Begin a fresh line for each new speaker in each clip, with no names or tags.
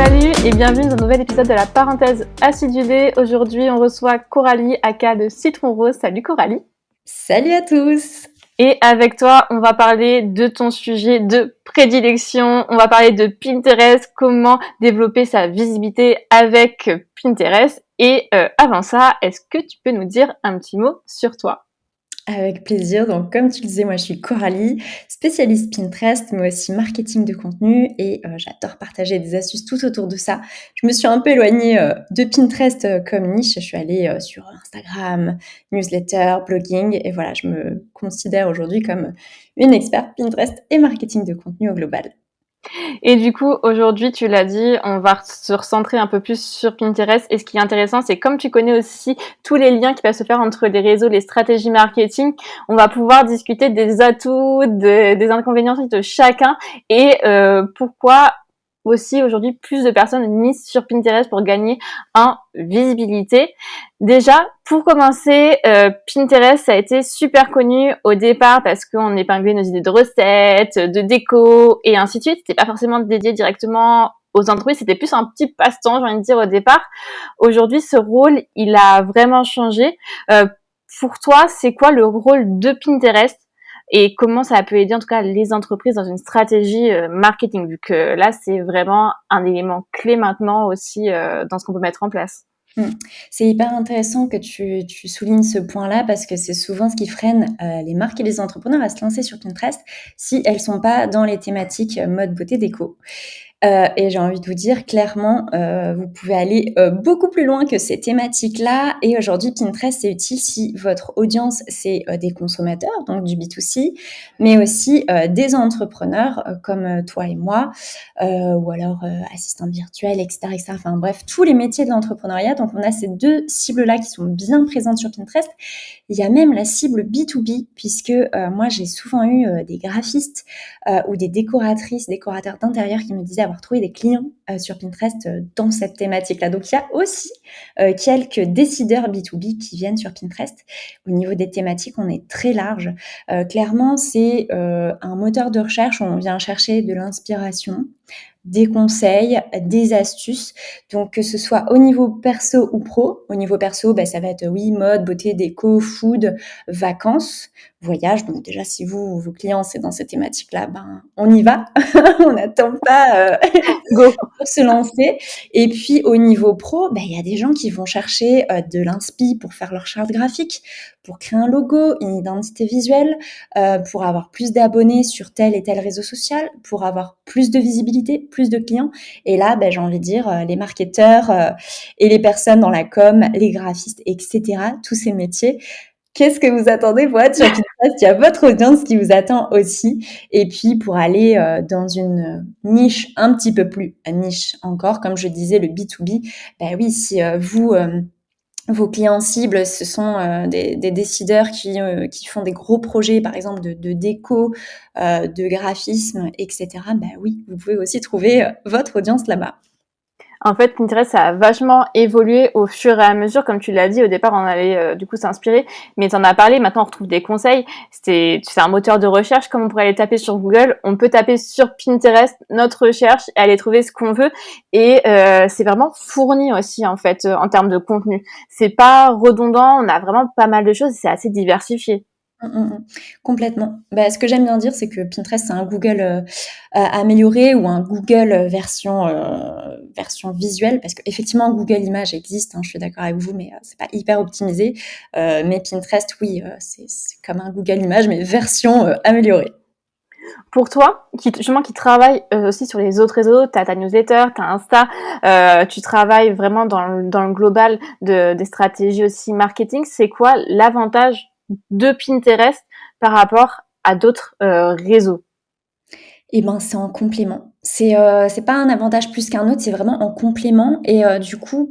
Salut et bienvenue dans un nouvel épisode de la parenthèse acidulée. Aujourd'hui, on reçoit Coralie, aka de Citron Rose. Salut Coralie.
Salut à tous.
Et avec toi, on va parler de ton sujet de prédilection. On va parler de Pinterest, comment développer sa visibilité avec Pinterest. Et avant ça, est-ce que tu peux nous dire un petit mot sur toi ?
Avec plaisir. Donc, comme tu le disais, moi, je suis Coralie, spécialiste Pinterest, mais aussi marketing de contenu et j'adore partager des astuces tout autour de ça. Je me suis un peu éloignée de Pinterest comme niche. Je suis allée sur Instagram, newsletter, blogging et voilà, je me considère aujourd'hui comme une experte Pinterest et marketing de contenu au global.
Et du coup, aujourd'hui, tu l'as dit, on va se recentrer un peu plus sur Pinterest. Et ce qui est intéressant, c'est comme tu connais aussi tous les liens qui peuvent se faire entre les réseaux, les stratégies marketing, on va pouvoir discuter des atouts, des inconvénients de chacun et pourquoi aussi aujourd'hui plus de personnes misent sur Pinterest pour gagner en visibilité. Déjà, pour commencer, Pinterest ça a été super connu au départ parce qu'on épinglait nos idées de recettes, de déco et ainsi de suite. C'était pas forcément dédié directement aux entreprises, c'était plus un petit passe-temps, j'ai envie de dire au départ. Aujourd'hui, ce rôle, il a vraiment changé. Pour toi, c'est quoi le rôle de Pinterest et comment ça peut aider en tout cas les entreprises dans une stratégie marketing, vu que là, c'est vraiment un élément clé maintenant aussi dans ce qu'on peut mettre en place.
C'est hyper intéressant que tu soulignes ce point-là parce que c'est souvent ce qui freine les marques et les entrepreneurs à se lancer sur Pinterest si elles sont pas dans les thématiques mode, beauté, déco. Et j'ai envie de vous dire clairement, vous pouvez aller beaucoup plus loin que ces thématiques-là. Et aujourd'hui, Pinterest, c'est utile si votre audience, c'est des consommateurs, donc du B2C, mais aussi des entrepreneurs comme toi et moi, ou alors assistants virtuels, etc., etc. Enfin bref, tous les métiers de l'entrepreneuriat. Donc on a ces deux cibles-là qui sont bien présentes sur Pinterest. Il y a même la cible B2B, puisque moi, j'ai souvent eu des graphistes ou des décoratrices, décorateurs d'intérieur qui me disaient avoir trouvé des clients sur Pinterest dans cette thématique-là. Donc, il y a aussi quelques décideurs B2B qui viennent sur Pinterest. Au niveau des thématiques, on est très large. Clairement, c'est un moteur de recherche où on vient chercher de l'inspiration, des conseils, des astuces. Donc, que ce soit au niveau perso ou pro. Au niveau perso, ça va être, oui, mode, beauté, déco, food, vacances, voyage. Donc, déjà, si vos clients, c'est dans ces thématiques-là, on y va. On n'attend pas
Go.
pour se lancer. Et puis, au niveau pro, il y a des gens qui vont chercher de l'inspi pour faire leur charte graphique, pour créer un logo, une identité visuelle, pour avoir plus d'abonnés sur tel et tel réseau social, pour avoir plus de visibilité, plus de clients. Et là, j'ai envie de dire, les marketeurs et les personnes dans la com, les graphistes, etc., tous ces métiers, qu'est-ce que vous attendez pour être sur Pinterest? Il y a votre audience qui vous attend aussi. Et puis, pour aller dans une niche un petit peu plus niche encore, comme je disais, le B2B, oui, si vos clients cibles, ce sont des décideurs qui font des gros projets, par exemple de déco, de graphisme, etc., oui, vous pouvez aussi trouver votre audience là-bas.
En fait, Pinterest, ça a vachement évolué au fur et à mesure. Comme tu l'as dit, au départ, on allait du coup s'inspirer. Mais tu en as parlé, maintenant on retrouve des conseils. C'est un moteur de recherche, comme on pourrait aller taper sur Google. On peut taper sur Pinterest notre recherche et aller trouver ce qu'on veut. Et c'est vraiment fourni aussi, en fait, en termes de contenu. C'est pas redondant, on a vraiment pas mal de choses et c'est assez diversifié.
Complètement. Ce que j'aime bien dire, c'est que Pinterest, c'est un Google amélioré ou un Google version visuelle, parce qu'effectivement, Google Images existe, hein, je suis d'accord avec vous, mais c'est pas hyper optimisé. Mais Pinterest, oui, c'est comme un Google Images, mais version améliorée.
Pour toi, justement, qui travaille aussi sur les autres réseaux, t'as ta newsletter, t'as Insta, tu travailles vraiment dans le global des stratégies aussi marketing, c'est quoi l'avantage de Pinterest par rapport à d'autres réseaux?
C'est en complément. C'est pas un avantage plus qu'un autre, c'est vraiment en complément et du coup,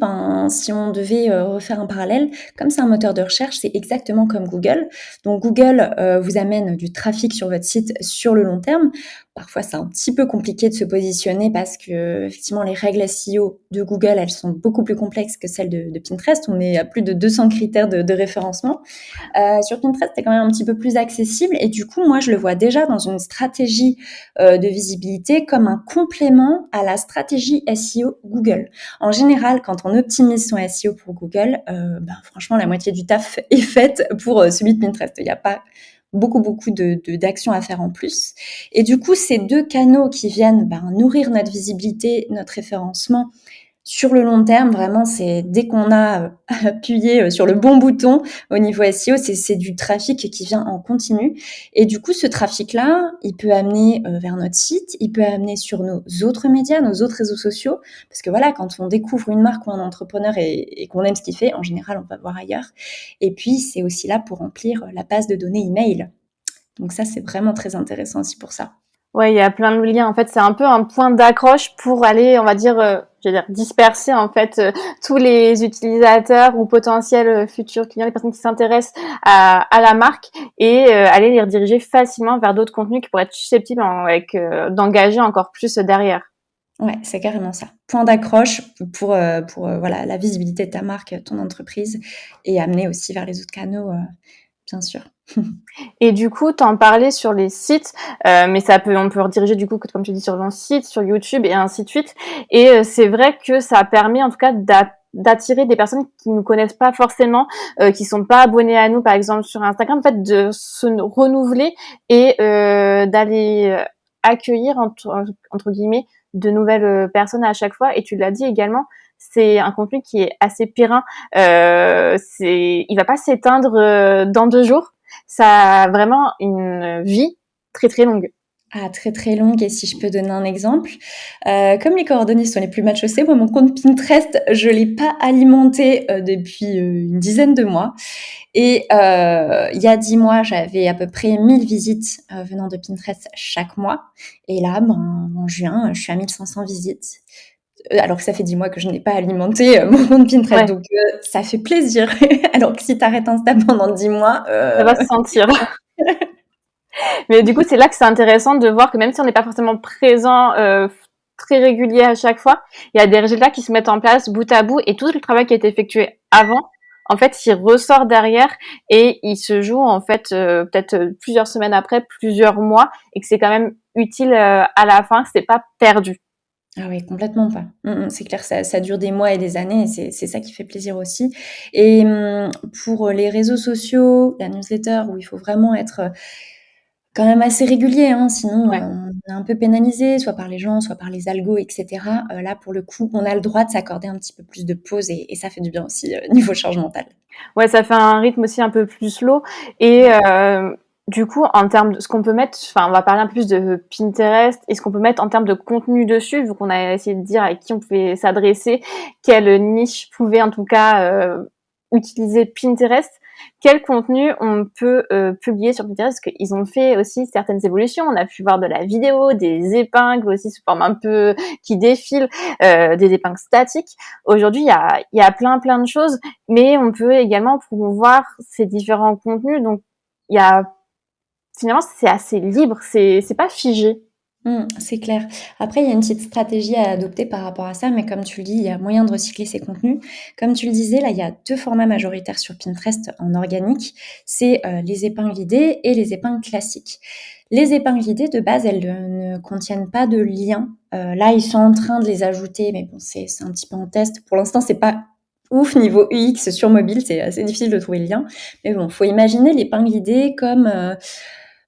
si on devait, refaire un parallèle, comme c'est un moteur de recherche, c'est exactement comme Google. Donc Google, vous amène du trafic sur votre site sur le long terme. Parfois, c'est un petit peu compliqué de se positionner parce que effectivement, les règles SEO de Google, elles sont beaucoup plus complexes que celles de Pinterest. On est à plus de 200 critères de référencement. Sur Pinterest, c'est quand même un petit peu plus accessible et du coup, moi, je le vois déjà dans une stratégie de visibilité comme un complément à la stratégie SEO Google. En général, quand on optimise son SEO pour Google, franchement, la moitié du taf est faite pour celui de Pinterest. Il n'y a pas beaucoup d'actions à faire en plus. Et du coup, ces deux canaux qui viennent nourrir notre visibilité, notre référencement, sur le long terme, vraiment, c'est dès qu'on a appuyé sur le bon bouton au niveau SEO, c'est du trafic qui vient en continu. Et du coup, ce trafic-là, il peut amener vers notre site, il peut amener sur nos autres médias, nos autres réseaux sociaux. Parce que voilà, quand on découvre une marque ou un entrepreneur et qu'on aime ce qu'il fait, en général, on va voir ailleurs. Et puis, c'est aussi là pour remplir la base de données email. Donc ça, c'est vraiment très intéressant aussi pour ça.
Ouais, il y a plein de liens. En fait, c'est un peu un point d'accroche pour aller, on va dire, je veux dire, disperser en fait tous les utilisateurs ou potentiels futurs clients, les personnes qui s'intéressent à la marque et aller les rediriger facilement vers d'autres contenus qui pourraient être susceptibles d'engager encore plus derrière.
Ouais, c'est carrément ça. Point d'accroche pour voilà, la visibilité de ta marque, ton entreprise et amener aussi vers les autres canaux, bien sûr.
Et du coup, t'en parlais sur les sites, mais on peut rediriger du coup, comme tu dis, sur ton site, sur YouTube et ainsi de suite. Et c'est vrai que ça permet en tout cas d'attirer des personnes qui nous connaissent pas forcément, qui sont pas abonnées à nous, par exemple sur Instagram, en fait, de se renouveler et d'aller accueillir entre guillemets de nouvelles personnes à chaque fois. Et tu l'as dit également, c'est un contenu qui est assez périn. Il va pas s'éteindre dans 2 jours. Ça a vraiment une vie très très longue.
Ah, très très longue et si je peux donner un exemple, comme les coordonnées sont les plus mal chaussées, moi mon compte Pinterest, je l'ai pas alimenté, depuis, une dizaine de mois et il y a 10 mois, j'avais à peu près 1000 visites, venant de Pinterest chaque mois et là, en juin, je suis à 1500 visites, alors que ça fait 10 mois que je n'ai pas alimenté, mon compte Pinterest
Ouais,
donc ça fait plaisir. Alors que si tu arrêtes Insta pendant 10 mois,
ça va se sentir. Mais du coup, c'est là que c'est intéressant de voir que même si on n'est pas forcément présent très régulier à chaque fois, il y a des résultats qui se mettent en place bout à bout et tout le travail qui a été effectué avant, en fait, il ressort derrière et il se joue en fait peut-être plusieurs semaines après, plusieurs mois et que c'est quand même utile à la fin, que c'est pas perdu.
Ah oui, complètement pas. C'est clair, ça dure des mois et des années et c'est ça qui fait plaisir aussi et pour les réseaux sociaux, la newsletter où il faut vraiment être, quand même assez régulier, hein, sinon,
Ouais.
on est un peu pénalisé, soit par les gens, soit par les algos et cetera. Là, pour le coup, on a le droit de s'accorder un petit peu plus de pause et ça fait du bien aussi, niveau charge mentale.
Ouais, ça fait un rythme aussi un peu plus slow et du coup, en termes de ce qu'on peut mettre, enfin, on va parler un peu plus de Pinterest et ce qu'on peut mettre en termes de contenu dessus, vu qu'on a essayé de dire à qui on pouvait s'adresser, quelle niche pouvait en tout cas utiliser Pinterest. Quel contenu on peut publier sur Pinterest? Parce qu'ils ont fait aussi certaines évolutions. On a pu voir de la vidéo, des épingles aussi sous forme un peu qui défilent, des épingles statiques. Aujourd'hui, il y a plein de choses, mais on peut également promouvoir ces différents contenus. Donc, il y a finalement c'est assez libre, c'est pas figé.
C'est clair. Après, il y a une petite stratégie à adopter par rapport à ça, mais comme tu le dis, il y a moyen de recycler ces contenus. Comme tu le disais, là, il y a 2 formats majoritaires sur Pinterest en organique. C'est, les épingles idées et les épingles classiques. Les épingles idées, de base, elles ne contiennent pas de lien. Là, ils sont en train de les ajouter, mais bon, c'est un petit peu en test. Pour l'instant, c'est pas ouf niveau UX sur mobile, c'est assez difficile de trouver le lien. Mais bon, faut imaginer l'épingle idée comme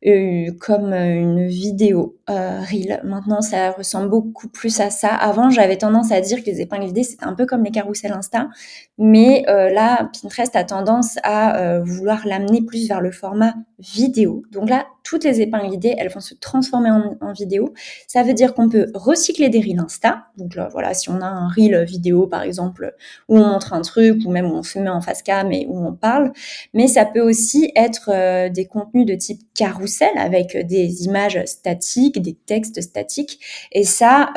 une vidéo reel. Maintenant, ça ressemble beaucoup plus à ça. Avant, j'avais tendance à dire que les épingles idées, c'était un peu comme les carousels Insta, mais là, Pinterest a tendance à vouloir l'amener plus vers le format vidéo. Donc là, toutes les épingles idées, elles vont se transformer en vidéo. Ça veut dire qu'on peut recycler des reels Insta. Donc là, voilà, si on a un reel vidéo, par exemple, où on montre un truc, ou même où on se met en face cam et où on parle, mais ça peut aussi être des contenus de type carrousel avec des images statiques, des textes statiques. Et ça,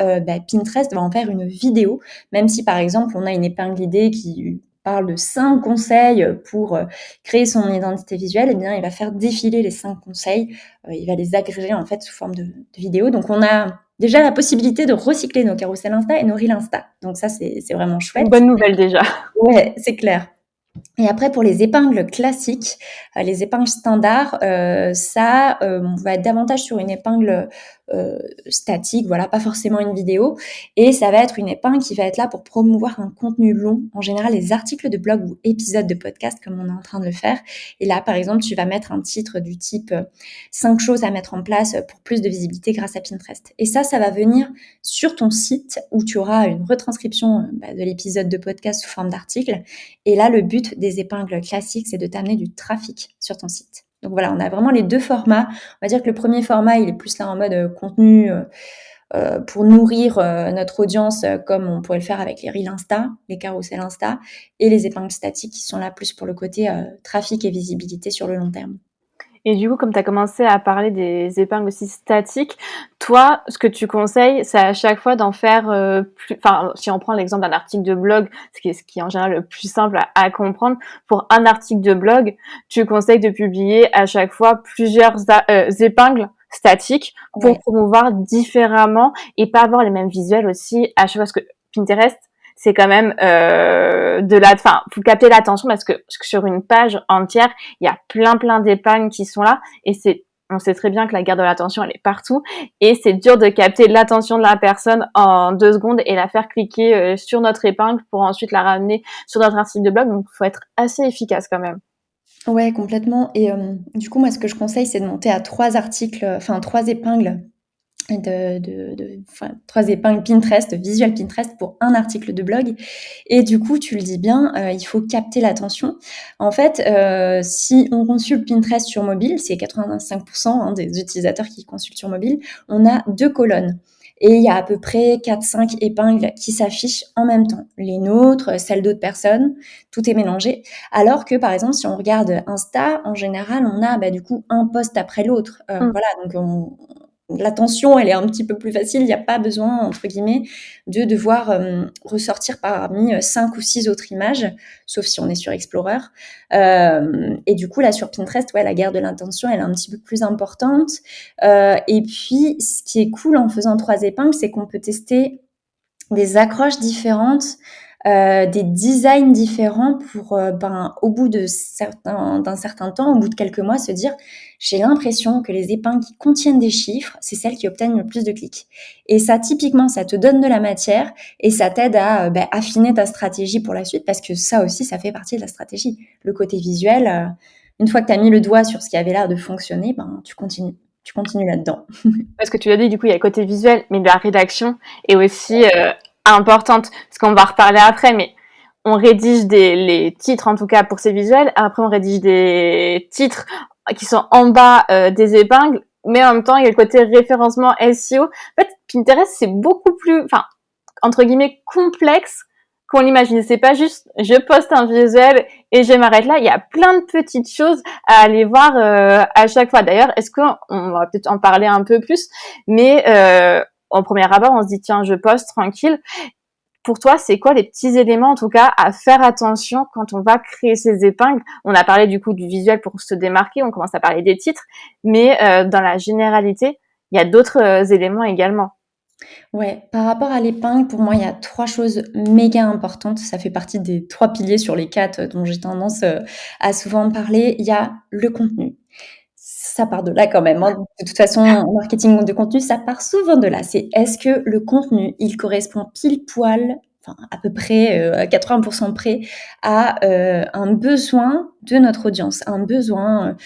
Pinterest va en faire une vidéo, même si par exemple on a une épingle idée qui parle de 5 conseils pour créer son identité visuelle, eh bien, il va faire défiler les 5 conseils. Il va les agréger en fait sous forme de vidéos. Donc, on a déjà la possibilité de recycler nos carousels Insta et nos Reels Insta. Donc ça, c'est vraiment
Une
chouette.
bonne nouvelle déjà.
Ouais, c'est clair. Et après pour les épingles classiques, les épingles standards, ça, on va être davantage sur une épingle, statique, voilà, pas forcément une vidéo et ça va être une épingle qui va être là pour promouvoir un contenu long, en général les articles de blog ou épisodes de podcast comme on est en train de le faire et là, par exemple, tu vas mettre un titre du type, 5 choses à mettre en place pour plus de visibilité grâce à Pinterest et ça va venir sur ton site où tu auras une retranscription, de l'épisode de podcast sous forme d'article et là, le but des épingles classiques, c'est de t'amener du trafic sur ton site. Donc voilà, on a vraiment les 2 formats. On va dire que le premier format, il est plus là en mode, contenu, pour nourrir, notre audience, comme on pourrait le faire avec les reels Insta, les carousels Insta et les épingles statiques qui sont là plus pour le côté, trafic et visibilité sur le long terme.
Et du coup, comme tu as commencé à parler des épingles aussi statiques, toi, ce que tu conseilles, c'est à chaque fois d'en faire enfin, si on prend l'exemple d'un article de blog, ce qui est en général le plus simple à comprendre, pour un article de blog, tu conseilles de publier à chaque fois plusieurs épingles statiques pour
Ouais.
promouvoir différemment et pas avoir les mêmes visuels aussi à chaque fois. Parce que Pinterest, c'est quand même enfin, faut capter l'attention parce que sur une page entière, il y a plein d'épingles qui sont là et on sait très bien que la guerre de l'attention, elle est partout et c'est dur de capter l'attention de la personne en 2 secondes et la faire cliquer sur notre épingle pour ensuite la ramener sur notre article de blog. Donc, il faut être assez efficace quand même.
Ouais, complètement et du coup, moi, ce que je conseille, c'est de monter à 3 articles, enfin 3 épingles enfin, 3 épingles Pinterest, visuel Pinterest pour un article de blog et du coup, tu le dis bien, il faut capter l'attention. En fait, si on consulte Pinterest sur mobile, c'est 85 hein, des utilisateurs qui consultent sur mobile, on a 2 colonnes et il y a à peu près 4-5 épingles qui s'affichent en même temps. Les nôtres, celles d'autres personnes, tout est mélangé. Alors que, par exemple, si on regarde Insta, en général, on a, du coup, un post après l'autre.
Mm.
Voilà, donc l'attention, elle est un petit peu plus facile. Il n'y a pas besoin, entre guillemets, de devoir ressortir parmi 5 ou 6 autres images, sauf si on est sur Explorer. Et du coup, là, sur Pinterest, ouais, la guerre de l'intention, elle est un petit peu plus importante. Et puis, ce qui est cool en faisant 3 épingles, c'est qu'on peut tester des accroches différentes, des designs différents pour, au bout d'un certain temps, au bout de quelques mois, se dire: «J'ai l'impression que les épingles qui contiennent des chiffres, c'est celles qui obtiennent le plus de clics» et ça, typiquement, ça te donne de la matière et ça t'aide à, affiner ta stratégie pour la suite parce que ça aussi, ça fait partie de la stratégie. Le côté visuel, une fois que tu as mis le doigt sur ce qui avait l'air de fonctionner, tu continues là-dedans.
Parce que tu l'as dit, du coup, il y a le côté visuel, mais la rédaction est aussi importante. Parce qu'on va reparler après, mais on rédige les titres, en tout cas pour ces visuels. Après, on rédige des titres qui sont en bas des épingles. Mais en même temps, il y a le côté référencement SEO. En fait, Pinterest, c'est beaucoup plus, enfin, entre guillemets, complexe qu'on l'imagine. C'est pas juste, je poste un visuel et je m'arrête là. Il y a plein de petites choses à aller voir à chaque fois. D'ailleurs, est-ce qu'on va peut-être en parler un peu plus, mais en premier abord, on se dit tiens, je poste tranquille. Pour toi, c'est quoi les petits éléments, en tout cas, à faire attention quand on va créer ces épingles? On a parlé du coup du visuel pour se démarquer, on commence à parler des titres, mais dans la généralité, il y a d'autres éléments également.
Ouais, par rapport à l'épingle, pour moi, il y a 3 choses méga importantes. Ça fait partie des 3 piliers sur les 4 dont j'ai tendance, à souvent parler. Il y a le contenu. Ça part de là quand même, hein. De toute façon, en marketing de contenu, ça part souvent de là. C'est est-ce que le contenu, il correspond pile poil, enfin à peu près, à 80 près à, un besoin de notre audience, un besoin,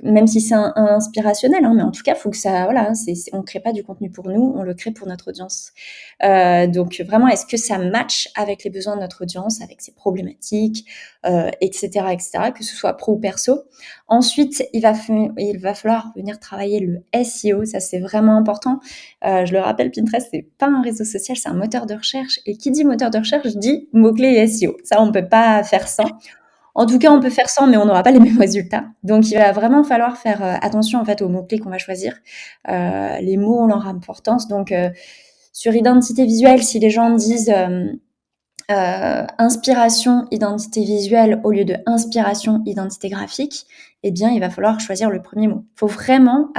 même si c'est un inspirationnel, hein, mais en tout cas, faut que ça voilà, on crée pas du contenu pour nous, on le crée pour notre audience. Donc vraiment, est-ce que ça match avec les besoins de notre audience, avec ses problématiques, et cetera, que ce soit pro ou perso? Ensuite, il va falloir venir travailler le SEO, ça c'est vraiment important. Je le rappelle, Pinterest, c'est pas un réseau social, c'est un moteur de recherche et qui dit moteur de recherche dit mots-clés et SEO. Ça, on peut pas faire sans. En tout cas, on peut faire sans, mais on n'aura pas les mêmes résultats. Donc, il va vraiment falloir faire attention en fait aux mots-clés qu'on va choisir. Les mots ont leur importance. Donc, sur identité visuelle, si les gens disent inspiration, identité visuelle au lieu de inspiration, identité graphique, eh bien, il va falloir choisir le premier mot. Il faut vraiment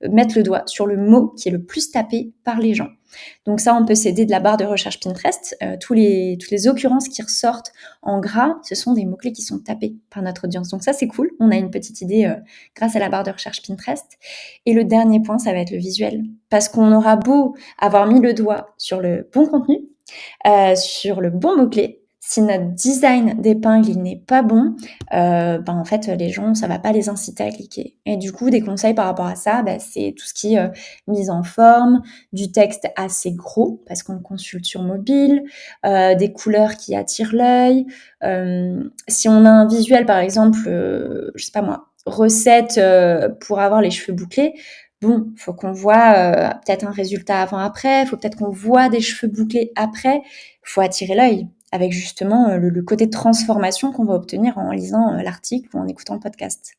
mettre le doigt sur le mot qui est le plus tapé par les gens. Donc ça, on peut s'aider de la barre de recherche Pinterest. Toutes les occurrences qui ressortent en gras, ce sont des mots-clés qui sont tapés par notre audience. Donc ça, c'est cool. On a une petite idée grâce à la barre de recherche Pinterest. Et le dernier point, ça va être le visuel. Parce qu'on aura beau avoir mis le doigt sur le bon contenu, sur le bon mot-clé. Si notre design d'épingle il n'est pas bon, en fait les gens ça va pas les inciter à cliquer. Et du coup des conseils par rapport à ça, c'est tout ce qui est mise en forme, du texte assez gros parce qu'on le consulte sur mobile, des couleurs qui attirent l'œil. Si on a un visuel par exemple, je sais pas moi, recette pour avoir les cheveux bouclés. Bon, faut qu'on voit peut-être un résultat avant-après, faut peut-être qu'on voit des cheveux bouclés après, faut attirer l'œil avec justement le côté de transformation qu'on va obtenir en lisant l'article ou en écoutant le podcast.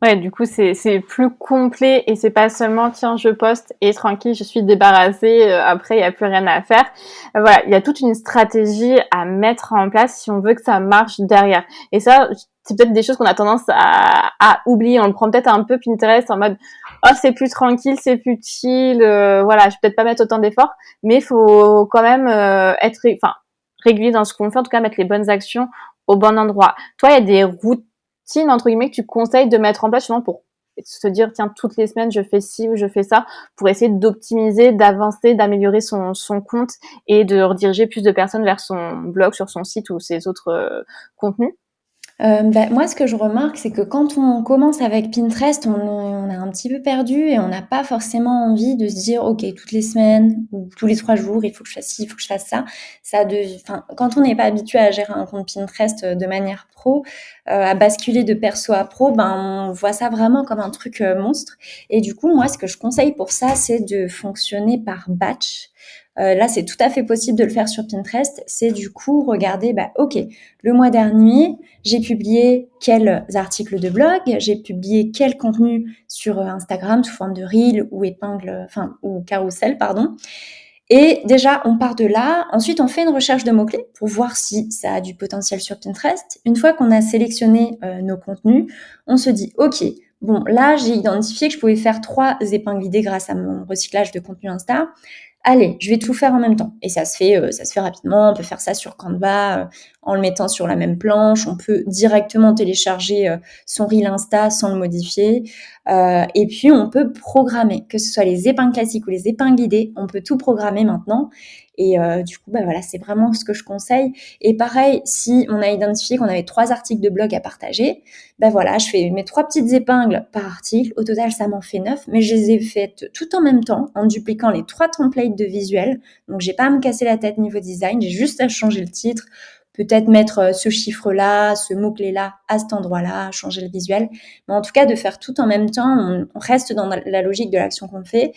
Ouais, du coup, c'est plus complet et c'est pas seulement tiens, je poste et tranquille, je suis débarrassée, après il y a plus rien à faire. Voilà, il y a toute une stratégie à mettre en place si on veut que ça marche derrière. Et ça, c'est peut-être des choses qu'on a tendance à oublier. On le prend peut-être un peu Pinterest en mode oh, c'est plus tranquille, c'est plus chill, voilà, je vais peut-être pas mettre autant d'efforts, mais il faut quand même régulier dans ce qu'on fait, en tout cas mettre les bonnes actions au bon endroit. Toi, il y a des routines entre guillemets que tu conseilles de mettre en place justement pour se dire tiens toutes les semaines je fais ci ou je fais ça pour essayer d'optimiser, d'avancer, d'améliorer son compte et de rediriger plus de personnes vers son blog, sur son site ou ses autres contenus?
Moi, ce que je remarque, c'est que quand on commence avec Pinterest, on est un petit peu perdu et on n'a pas forcément envie de se dire: «OK, toutes les semaines ou tous les 3 jours, il faut que je fasse ci, il faut que je fasse ça». Quand on n'est pas habitué à gérer un compte Pinterest, de manière pro, à basculer de perso à pro, on voit ça vraiment comme un truc, monstre et du coup, moi, ce que je conseille pour ça, c'est de fonctionner par batch. Là, c'est tout à fait possible de le faire sur Pinterest. C'est du coup regarder, OK, le mois dernier, j'ai publié quels articles de blog, j'ai publié quel contenu sur Instagram sous forme de reel ou épingle, ou carrousel, pardon. Et déjà, on part de là. Ensuite, on fait une recherche de mots-clés pour voir si ça a du potentiel sur Pinterest. Une fois qu'on a sélectionné nos contenus, on se dit, OK, bon, là, j'ai identifié que je pouvais faire 3 épingles idées grâce à mon recyclage de contenu Insta. Allez, je vais tout faire en même temps. Et ça se fait rapidement. On peut faire ça sur Canva en le mettant sur la même planche. On peut directement télécharger son reel Insta sans le modifier. Et puis, on peut programmer, que ce soit les épingles classiques ou les épingles guidées. On peut tout programmer maintenant. Et du coup, voilà, c'est vraiment ce que je conseille. Et pareil, si on a identifié qu'on avait 3 articles de blog à partager, voilà, je fais mes 3 petites épingles par article. Au total, ça m'en fait 9, mais je les ai faites tout en même temps, en dupliquant les 3 templates de visuels. Donc, j'ai pas à me casser la tête niveau design. J'ai juste à changer le titre, peut-être mettre ce chiffre-là, ce mot-clé-là à cet endroit-là, changer le visuel. Mais en tout cas, de faire tout en même temps, on reste dans la logique de l'action qu'on fait.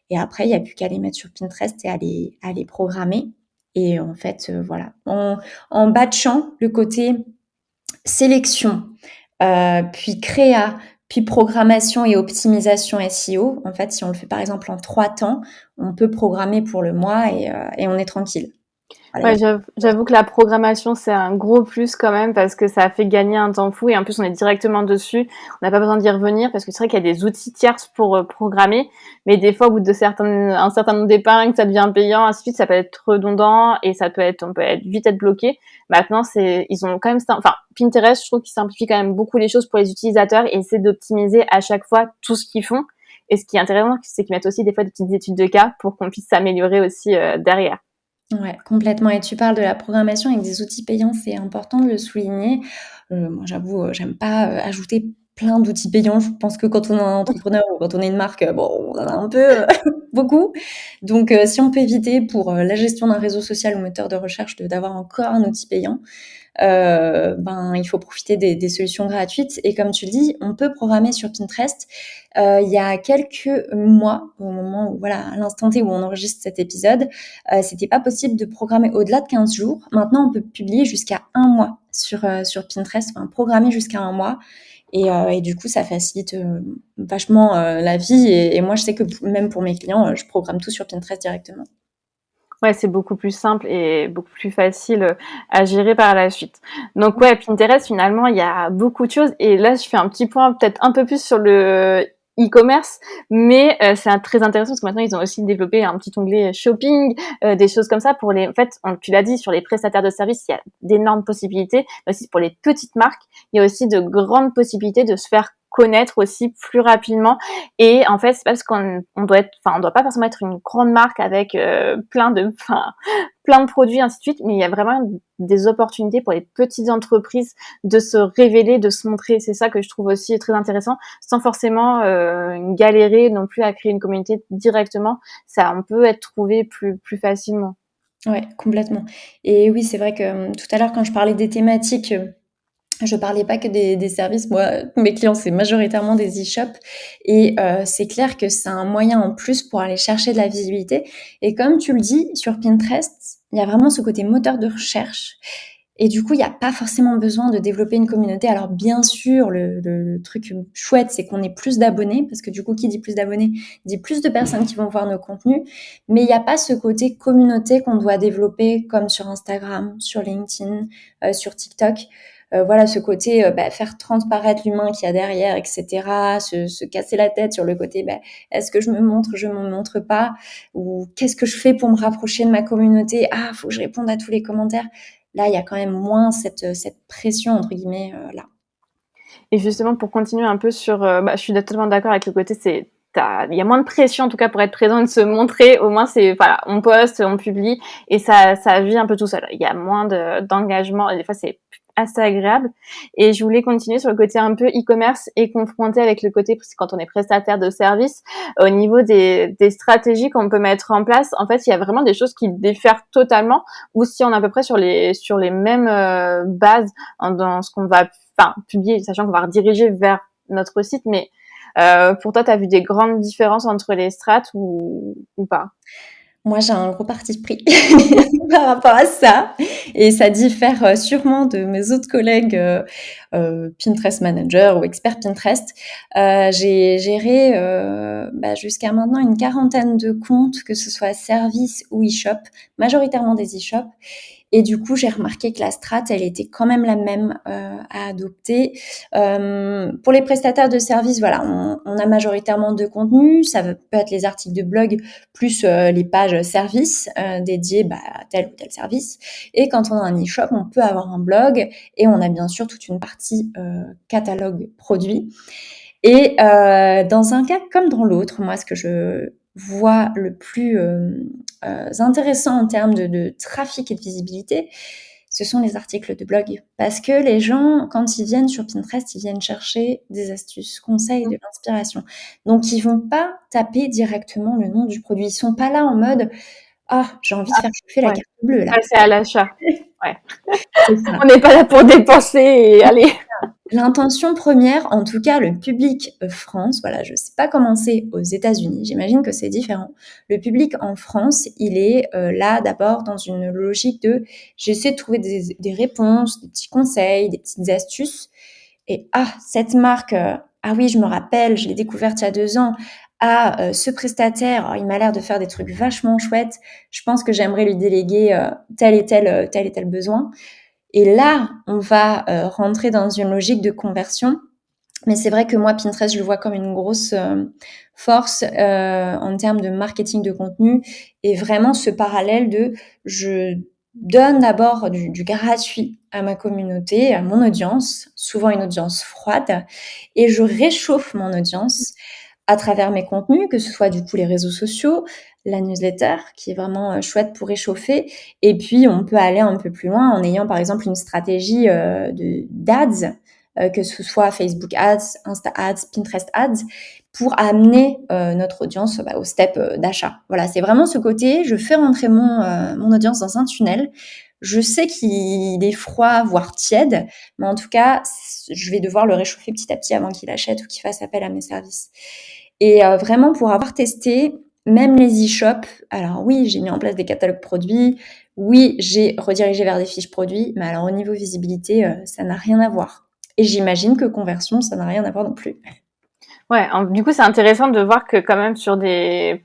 Et après, il n'y a plus qu'à les mettre sur Pinterest et à les programmer. Et en fait, voilà. En batchant le côté sélection, puis créa, puis programmation et optimisation SEO, en fait, si on le fait par exemple en 3 temps, on peut programmer pour le mois et on est tranquille. Voilà,
Ouais, j'avoue que la programmation, c'est un gros plus quand même parce que ça fait gagner un temps fou et en plus on est directement dessus. On n'a pas besoin d'y revenir parce que c'est vrai qu'il y a des outils tierces pour programmer, mais des fois au bout de un certain nombre d'épingles, ça devient payant, ainsi de suite, ça peut être redondant et on peut vite être bloqué. Maintenant, ils ont quand même Pinterest, je trouve qu'ils simplifient quand même beaucoup les choses pour les utilisateurs et essaient d'optimiser à chaque fois tout ce qu'ils font. Et ce qui est intéressant, c'est qu'ils mettent aussi des fois des petites études de cas pour qu'on puisse s'améliorer aussi derrière.
Ouais, complètement. Et tu parles de la programmation avec des outils payants, c'est important de le souligner. Moi, j'avoue, j'aime pas ajouter plein d'outils payants. Je pense que quand on est un entrepreneur ou quand on est une marque, on en a un peu beaucoup. Donc, si on peut éviter pour la gestion d'un réseau social ou moteur de recherche d'avoir encore un outil payant, il faut profiter des solutions gratuites. Et comme tu le dis, on peut programmer sur Pinterest. Il y a quelques mois, au moment où, voilà, à l'instant T où on enregistre cet épisode, c'était pas possible de programmer au-delà de 15 jours. Maintenant, on peut publier jusqu'à 1 mois sur Pinterest, programmer jusqu'à 1 mois. Et du coup, ça facilite vachement la vie. Et moi, je sais que même pour mes clients, je programme tout sur Pinterest directement.
Ouais, c'est beaucoup plus simple et beaucoup plus facile, à gérer par la suite. Donc ouais, Pinterest finalement, il y a beaucoup de choses et là, je fais un petit point peut-être un peu plus sur le e-commerce, mais c'est un très intéressant parce que maintenant ils ont aussi développé un petit onglet shopping, des choses comme ça pour les en fait, tu l'as dit sur les prestataires de services, il y a d'énormes possibilités, mais aussi pour les petites marques, il y a aussi de grandes possibilités de se faire connaître aussi plus rapidement et en fait, c'est pas parce qu'on doit être, enfin, on doit pas forcément être une grande marque avec plein de produits, ainsi de suite, mais il y a vraiment des opportunités pour les petites entreprises de se révéler, de se montrer. C'est ça que je trouve aussi très intéressant, sans forcément galérer non plus à créer une communauté directement. Ça, on peut être trouvé plus facilement.
Ouais, complètement. Et oui, c'est vrai que tout à l'heure, quand je parlais des thématiques, je parlais pas que des services. Moi, mes clients, c'est majoritairement des e-shops et c'est clair que c'est un moyen en plus pour aller chercher de la visibilité et comme tu le dis, sur Pinterest, il y a vraiment ce côté moteur de recherche et du coup, il y a pas forcément besoin de développer une communauté. Alors bien sûr, le truc chouette, c'est qu'on ait plus d'abonnés parce que du coup, qui dit plus d'abonnés, dit plus de personnes qui vont voir nos contenus, mais il y a pas ce côté communauté qu'on doit développer comme sur Instagram, sur LinkedIn, sur TikTok. Voilà, ce côté faire transparaître l'humain qu'il y a derrière, etc. Se casser la tête sur le côté est-ce que je me montre, je me montre pas, ou qu'est-ce que je fais pour me rapprocher de ma communauté, ah faut que je réponde à tous les commentaires. Là, il y a quand même moins cette pression entre guillemets là.
Et justement, pour continuer un peu sur, je suis totalement d'accord avec le côté, il y a moins de pression en tout cas pour être présent et de se montrer. Au moins, c'est voilà, on poste, on publie et ça vit un peu tout seul. Il y a moins d'engagement et des fois c'est assez agréable. Et je voulais continuer sur le côté un peu e-commerce et confronté avec le côté quand on est prestataire de service, au niveau des stratégies qu'on peut mettre en place. En fait, il y a vraiment des choses qui diffèrent totalement. Ou si on est à peu près sur les mêmes bases dans ce qu'on va publier, sachant qu'on va rediriger vers notre site, mais pour toi, tu as vu des grandes différences entre les strates ou pas?
Moi, j'ai un gros parti pris par rapport à ça et ça diffère, sûrement de mes autres collègues, Pinterest manager ou experts Pinterest. J'ai géré, jusqu'à maintenant une quarantaine de comptes, que ce soit service ou e-shop, majoritairement des e-shops et du coup, j'ai remarqué que la strat, elle était quand même la même, à adopter. Pour les prestataires de services, voilà, on a majoritairement 2 contenus. Ça peut être les articles de blog plus, les pages services, dédiées, à tel ou tel service et quand on a un e-shop, on peut avoir un blog et on a bien sûr toute une partie, catalogue produit et dans un cas comme dans l'autre, moi, ce que je vois le plus, intéressant en termes de trafic et de visibilité, ce sont les articles de blog. Parce que les gens, quand ils viennent sur Pinterest, ils viennent chercher des astuces, conseils, de l'inspiration. Donc ils vont pas taper directement le nom du produit. Ils sont pas là en mode: «Ah, j'ai envie de faire chauffer la
Ouais,
carte bleue là».
passer à l'achat. Ouais.
C'est ça.
On n'est pas là pour dépenser et aller.
L'intention première, en tout cas le public, France, voilà, je sais pas comment c'est aux États-Unis, j'imagine que c'est différent. Le public en France, il est, là d'abord dans une logique de: «J'essaie de trouver des réponses, des petits conseils, des petites astuces et ah, cette marque, ah oui, je me rappelle, je l'ai découverte il y a 2 ans. Ah, ce prestataire, oh, il m'a l'air de faire des trucs vachement chouettes. Je pense que j'aimerais lui déléguer, tel et tel besoin». Et là, on va rentrer dans une logique de conversion. Mais c'est vrai que moi, Pinterest, je le vois comme une grosse force en termes de marketing de contenu et vraiment ce parallèle de je donne d'abord du gratuit à ma communauté, à mon audience, souvent une audience froide, et je réchauffe mon audience à travers mes contenus, que ce soit du coup les réseaux sociaux, la newsletter qui est vraiment chouette pour réchauffer. Et puis on peut aller un peu plus loin en ayant par exemple une stratégie d'ads, que ce soit Facebook Ads, Insta Ads, Pinterest Ads, pour amener notre audience au step d'achat. Voilà, c'est vraiment ce côté, je fais rentrer mon audience dans un tunnel. Je sais qu'il est froid, voire tiède, mais en tout cas, je vais devoir le réchauffer petit à petit avant qu'il achète ou qu'il fasse appel à mes services. Et vraiment pour avoir testé, même les e-shops, alors oui, j'ai mis en place des catalogues produits, oui, j'ai redirigé vers des fiches produits, mais alors au niveau visibilité, ça n'a rien à voir. Et j'imagine que conversion, ça n'a rien à voir non plus.
Ouais, du coup, c'est intéressant de voir que quand même sur des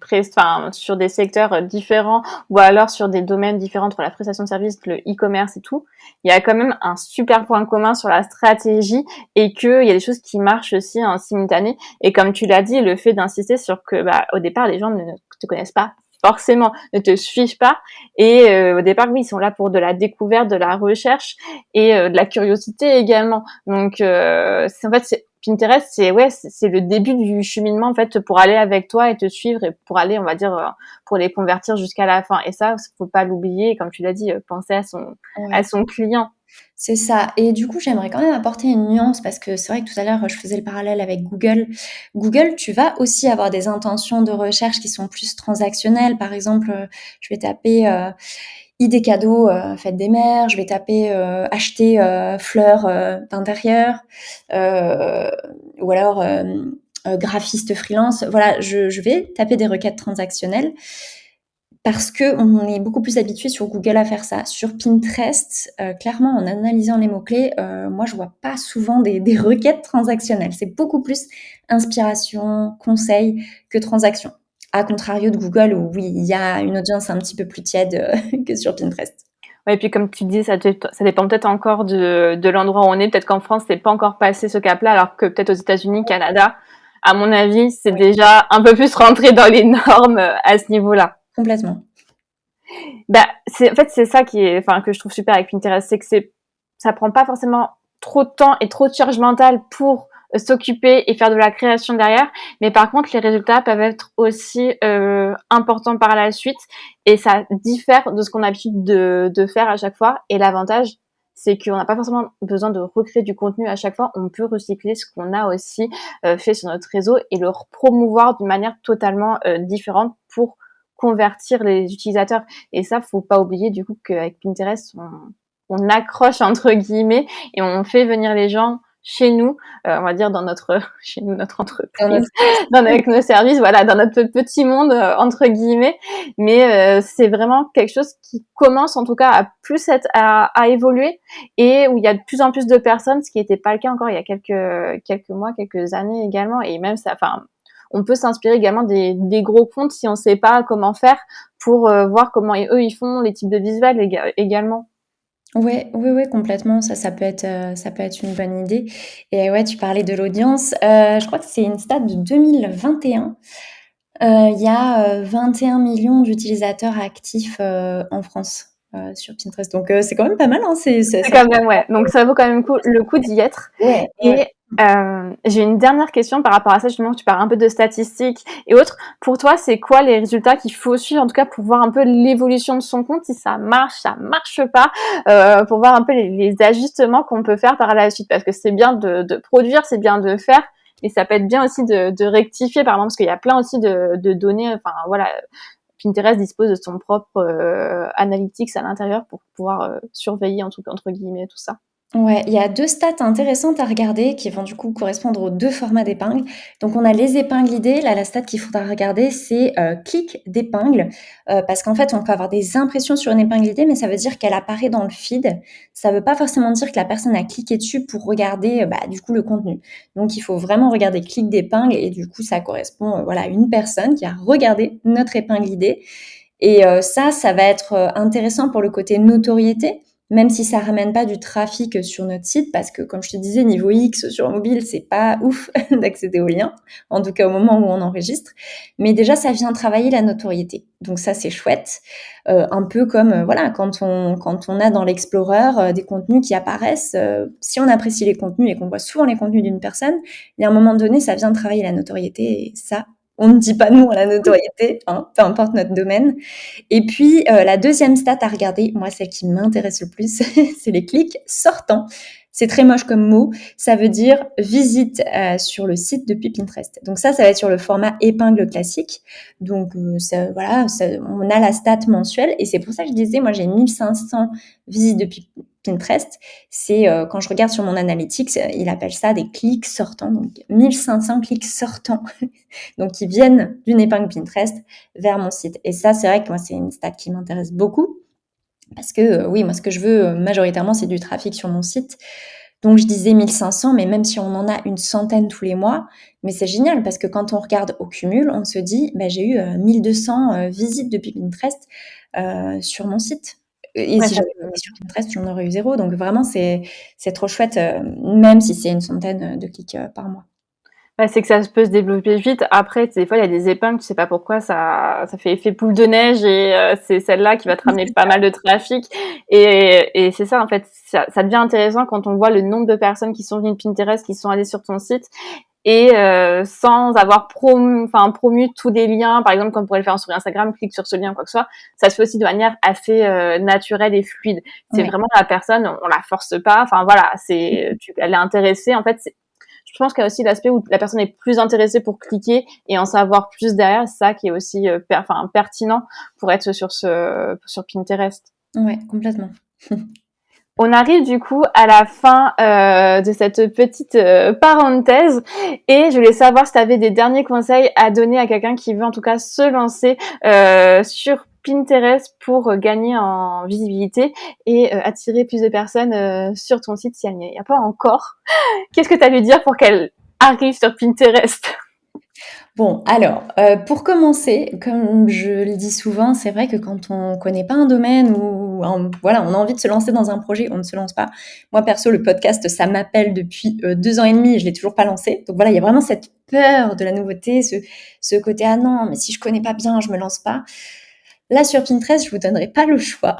secteurs différents ou alors sur des domaines différents entre la prestation de services, le e-commerce et tout, il y a quand même un super point commun sur la stratégie et qu'il y a des choses qui marchent aussi en simultané. Et comme tu l'as dit, le fait d'insister sur que, au départ, les gens ne te connaissent pas forcément, ne te suivent pas. Et au départ, oui, ils sont là pour de la découverte, de la recherche et de la curiosité également. Donc, c'est Pinterest, c'est le début du cheminement en fait pour aller avec toi et te suivre et pour aller, on va dire, pour les convertir jusqu'à la fin. Et ça, faut pas l'oublier. Comme tu l'as dit, penser à
Ouais.
son client.
C'est ça et du coup, j'aimerais quand même apporter une nuance parce que c'est vrai que tout à l'heure, je faisais le parallèle avec Google. Google, tu vas aussi avoir des intentions de recherche qui sont plus transactionnelles. Par exemple, je vais taper, idées cadeaux, fête des mères, je vais taper, acheter, fleurs, d'intérieur, heu, ou alors, graphiste freelance. Voilà, je vais taper des requêtes transactionnelles parce qu'on est beaucoup plus habitué sur Google à faire ça. Sur Pinterest, clairement, en analysant les mots-clés, moi, je vois pas souvent des requêtes transactionnelles. C'est beaucoup plus inspiration, conseil que transaction. À contrario de Google où oui, il y a une audience un petit peu plus tiède, que sur Pinterest.
Ouais, et puis comme tu dis, ça dépend peut-être encore de l'endroit où on est. Peut-être qu'en France, c'est pas encore passé ce cap-là, alors que peut-être aux États-Unis, Canada, à mon avis, c'est
Oui,
déjà un peu plus rentré dans les normes à ce niveau-là.
complètement.
C'est ça que je trouve super avec Pinterest, c'est que ça prend pas forcément trop de temps et trop de charge mentale pour s'occuper et faire de la création derrière. Mais par contre, les résultats peuvent être aussi importants par la suite et ça diffère de ce qu'on a l'habitude de faire à chaque fois. Et l'avantage, c'est qu'on n'a pas forcément besoin de recréer du contenu à chaque fois. On peut recycler ce qu'on a aussi fait sur notre réseau et le promouvoir d'une manière totalement différente pour convertir les utilisateurs. Et ça, faut pas oublier du coup qu'avec Pinterest, on accroche entre guillemets et on fait venir les gens chez nous, on va dire dans notre chez nous notre
Dans
entreprise,
notre sens.
avec nos services, voilà, dans notre petit monde entre guillemets. Mais c'est vraiment quelque chose qui commence en tout cas à plus être à évoluer et où il y a de plus en plus de personnes, ce qui n'était pas le cas encore il y a quelques mois, quelques années également. Et même ça, enfin, on peut s'inspirer également des gros comptes si on ne sait pas comment faire pour voir comment eux ils font les types de visuels également.
Ouais, oui, oui, complètement. Ça peut être une bonne idée et ouais, tu parlais de l'audience. Je crois que c'est une stat de 2021. Il y a, 21 millions d'utilisateurs actifs, en France, sur Pinterest. Donc, c'est quand même pas mal, hein. C'est
C'est
ça
quand même, ouais. Donc ça vaut quand même le coup d'y être.
ouais, ouais.
Et j'ai une dernière question par rapport à ça, justement, tu parles un peu de statistiques et autres. Pour toi, c'est quoi les résultats qu'il faut suivre, en tout cas pour voir un peu l'évolution de son compte, si ça marche pas, pour voir un peu les ajustements qu'on peut faire par la suite. Parce que c'est bien de produire, c'est bien de faire, mais ça peut être bien aussi de rectifier, par exemple, parce qu'il y a plein aussi de données, enfin voilà, Pinterest dispose de son propre analytics à l'intérieur pour pouvoir surveiller entre guillemets tout ça.
Ouais, il y a 2 stats intéressantes à regarder qui vont du coup correspondre aux 2 formats d'épingles. Donc on a les épingles idées, là la stat qu'il faudra regarder c'est, clic d'épingle, parce qu'en fait on peut avoir des impressions sur une épingle idée, mais ça veut dire qu'elle apparaît dans le feed. Ça veut pas forcément dire que la personne a cliqué dessus pour regarder, du coup le contenu. Donc il faut vraiment regarder clic d'épingle et du coup ça correspond, voilà à une personne qui a regardé notre épingle idée et ça va être, intéressant pour le côté notoriété, même si ça ramène pas du trafic sur notre site parce que comme je te disais, niveau X sur mobile, c'est pas ouf d'accéder aux liens, en tout cas au moment où on enregistre. Mais déjà, ça vient travailler la notoriété. Donc ça, c'est chouette. Un peu comme, voilà, quand on a dans l'explorer, des contenus qui apparaissent, si on apprécie les contenus et qu'on voit souvent les contenus d'une personne, il y a un moment donné, ça vient travailler la notoriété et ça, on ne dit pas non à la notoriété, hein, peu importe notre domaine. Et puis, la deuxième stat à regarder, moi celle qui m'intéresse le plus, c'est les clics sortants. C'est très moche comme mot, ça veut dire visite, sur le site depuis Pinterest. Donc ça va être sur le format épingle classique. Donc ça voilà, ça on a la stat mensuelle et c'est pour ça que je disais moi j'ai 1 500 visites depuis Pinterest. C'est, quand je regarde sur mon analytics, il appelle ça des clics sortants, donc 1 500 clics sortants, donc qui viennent d'une épingle Pinterest vers mon site. Et ça, c'est vrai que moi, c'est une stat qui m'intéresse beaucoup parce que oui, moi, ce que je veux majoritairement, c'est du trafic sur mon site. Donc je disais 1500, mais même si on en a une centaine tous les mois, mais c'est génial parce que quand on regarde au cumul, on se dit, j'ai eu 1200 visites depuis Pinterest sur mon site. Et
Ouais,
si
ça
j'avais pas mis sur Pinterest, j'en aurais eu 0. Donc vraiment, c'est trop chouette, même si c'est une centaine de clics par mois.
Ouais, c'est que ça peut se développer vite. Après, des fois, il y a des épingles, tu sais pas pourquoi, ça fait effet boule de neige et c'est celle-là qui va te ramener pas mal de trafic. Et c'est ça, en fait, ça devient intéressant quand on voit le nombre de personnes qui sont venues de Pinterest, qui sont allées sur ton site et sans avoir promu tous les liens. Par exemple, comme on pourrait le faire sur Instagram, clique sur ce lien, quoi que ce soit. Ça se fait aussi de manière assez naturelle et fluide. C'est
Ouais.
vraiment la personne, on la force pas. Enfin voilà, elle est intéressée. En fait, je pense qu'il y a aussi l'aspect où la personne est plus intéressée pour cliquer et en savoir plus derrière. C'est ça qui est aussi pertinent pour être sur Pinterest.
Ouais, complètement.
On arrive du coup à la fin de cette petite parenthèse et je voulais savoir si tu avais des derniers conseils à donner à quelqu'un qui veut en tout cas se lancer sur Pinterest pour gagner en visibilité et attirer plus de personnes sur ton site si elle n'y a pas encore. Qu'est-ce que tu as à lui dire pour qu'elle arrive sur Pinterest?
Bon, alors, pour commencer, comme je le dis souvent, c'est vrai que quand on connaît pas un domaine ou voilà, on a envie de se lancer dans un projet, on ne se lance pas. Moi, perso, le podcast, ça m'appelle depuis 2 ans et demi et je l'ai toujours pas lancé. Donc voilà, il y a vraiment cette peur de la nouveauté, ce côté: «Ah non, mais si je connais pas bien, je me lance pas». Là, sur Pinterest, je vous donnerai pas le choix.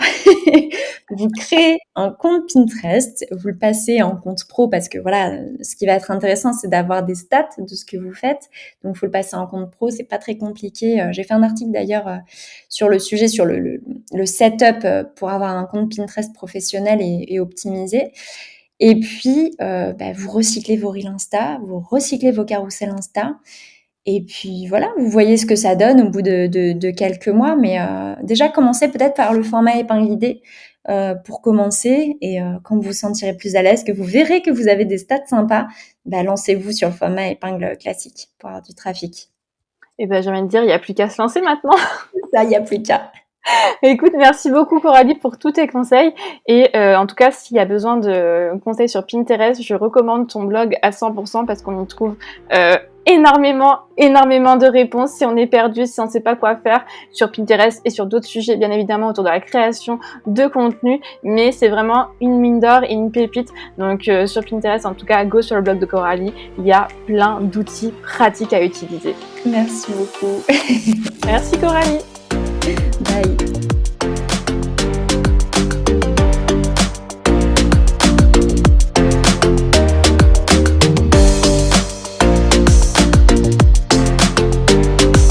Vous créez un compte Pinterest, vous le passez en compte pro parce que voilà, ce qui va être intéressant, c'est d'avoir des stats de ce que vous faites. Donc, faut le passer en compte pro, c'est pas très compliqué. J'ai fait un article d'ailleurs sur le sujet, sur le setup pour avoir un compte Pinterest professionnel et optimisé. Et puis, vous recyclez vos Reels Insta, vous recyclez vos carousels Insta. Et puis voilà, vous voyez ce que ça donne au bout de quelques mois. Mais déjà, commencez peut-être par le format épingle idée pour commencer. Et quand vous vous sentirez plus à l'aise, que vous verrez que vous avez des stats sympas, lancez-vous sur le format épingle classique pour avoir du trafic.
Eh ben, j'ai envie de dire, il n'y a plus qu'à se lancer maintenant.
Ça, il n'y a plus qu'à.
Écoute, merci beaucoup Coralie pour tous tes conseils. Et en tout cas, s'il y a besoin de conseils sur Pinterest, je recommande ton blog à 100% parce qu'on y trouve énormément de réponses si on est perdu, si on ne sait pas quoi faire sur Pinterest et sur d'autres sujets, bien évidemment, autour de la création de contenu. Mais c'est vraiment une mine d'or et une pépite. Donc sur Pinterest, en tout cas, go sur le blog de Coralie. Il y a plein d'outils pratiques à utiliser.
Merci beaucoup.
Merci Coralie.
Bye.